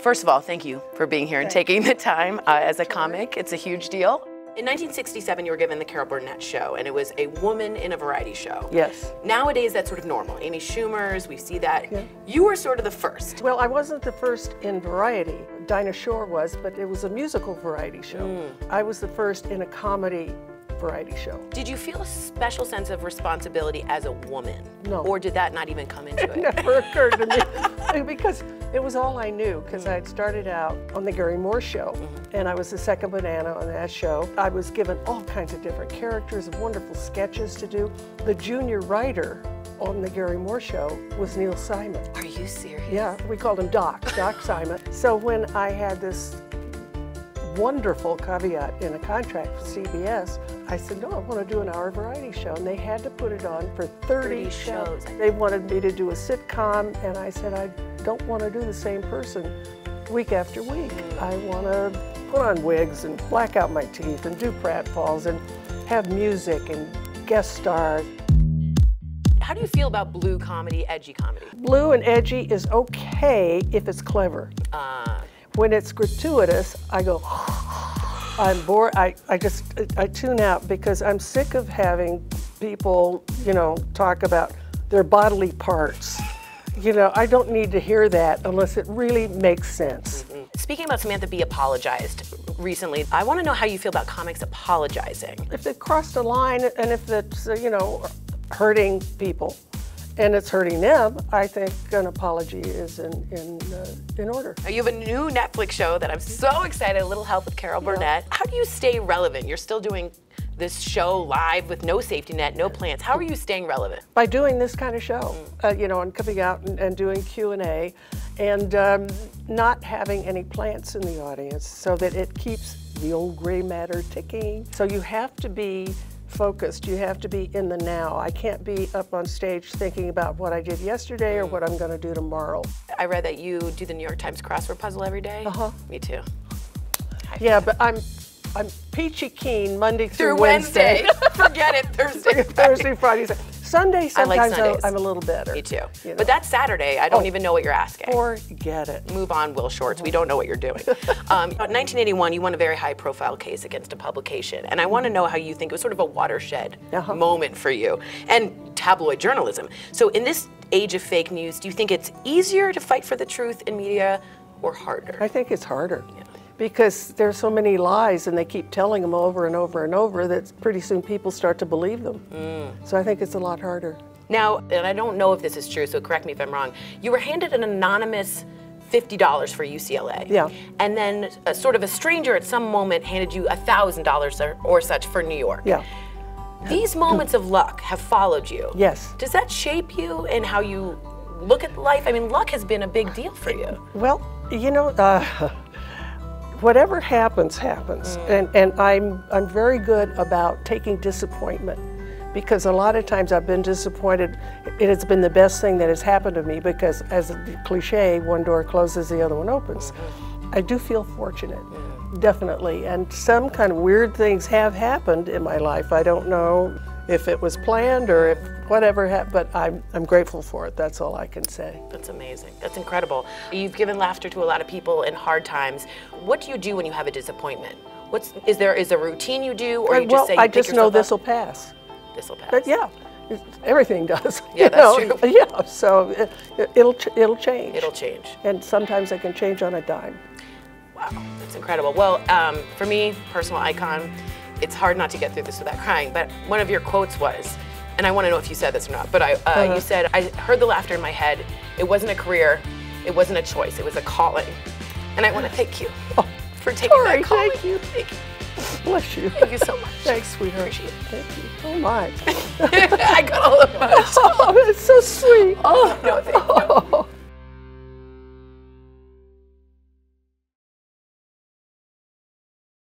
First of all, thank you for being here and taking the time as a comic. It's a huge deal. In 1967, you were given the Carol Burnett show, and it was a woman in a variety show. Yes. Nowadays, that's sort of normal. Amy Schumer's, we see that. Yeah. You were sort of the first. Well, I wasn't the first in variety. Dinah Shore was, but it was a musical variety show. I was the first in a comedy variety show. Did you feel a special sense of responsibility as a woman? No. Or did that not even come into it? It never occurred to me because it was all I knew, because I had started out on the Gary Moore show, and I was the second banana on that show. I was given all kinds of different characters and wonderful sketches to do. The junior writer on the Gary Moore show was Neil Simon. Are you serious? Yeah, we called him Doc Simon. So when I had this wonderful caveat in a contract with CBS, I said, no, I want to do an hour variety show. And they had to put it on for 30 shows. They wanted me to do a sitcom, and I said, I don't want to do the same person week after week. I want to put on wigs and black out my teeth and do pratfalls and have music and guest stars. How do you feel about blue comedy, edgy comedy? Blue and edgy is okay if it's clever. When it's gratuitous, I go, I'm bored. I tune out because I'm sick of having people, talk about their bodily parts. I don't need to hear that unless it really makes sense. Speaking about Samantha Bee apologized recently, I want to know how you feel about comics apologizing. If they crossed a line and if it's, hurting people, and it's hurting them, I think an apology is in order. You have a new Netflix show that I'm so excited, A Little Help with Carol Burnett. How do you stay relevant? You're still doing this show live with no safety net, no plans. How are you staying relevant? By doing this kind of show, and coming out and doing Q&A, and not having any plants in the audience so that it keeps the old gray matter ticking. So you have to be focused. You have to be in the now. I can't be up on stage thinking about what I did yesterday or what I'm going to do tomorrow. I read that you do the New York Times crossword puzzle every day. Me too. Yeah, but I'm peachy keen Monday through Wednesday. Forget it, Thursday, Friday. Sunday, sometimes I'm a little better. Me too. But that's Saturday. I don't even know what you're asking. Forget it. Move on, Will Shortz. We don't know what you're doing. In 1981, you won a very high-profile case against a publication, and I want to know how you think it was sort of a watershed moment for you, and tabloid journalism. So in this age of fake news, do you think it's easier to fight for the truth in media or harder? I think it's harder. Yeah. Because there's so many lies and they keep telling them over and over and over that pretty soon people start to believe them. So I think it's a lot harder. Now, and I don't know if this is true, so correct me if I'm wrong, you were handed an anonymous $50 for UCLA. Yeah. And then sort of a stranger at some moment handed you $1,000 or such for New York. Yeah. These moments of luck have followed you. Yes. Does that shape you in how you look at life? I mean, luck has been a big deal for you. Well, whatever happens, happens. And I'm very good about taking disappointment, because a lot of times I've been disappointed. It has been the best thing that has happened to me, because as a cliche, one door closes, the other one opens. I do feel fortunate, definitely. And some kind of weird things have happened in my life. I don't know if it was planned or if whatever happened, but I'm grateful for it. That's all I can say. That's amazing. That's incredible. You've given laughter to a lot of people in hard times. What do you do when you have a disappointment? Is there a routine you do, or you just say you I just know this will pass. This will pass. But yeah, everything does. Yeah, that's true. Yeah, so it'll change. It'll change. And sometimes it can change on a dime. Wow, that's incredible. Well, for me, personal icon, it's hard not to get through this without crying, but one of your quotes was, and I want to know if you said this or not, but you said, I heard the laughter in my head. It wasn't a career. It wasn't a choice. It was a calling. And I want to thank you for taking that calling. Thank you. Thank you. Bless you. Thank you so much. Thanks, sweetheart. Appreciate it. Thank you. Oh, my. I got all of us. Oh, that's so sweet. Oh, no, thank you.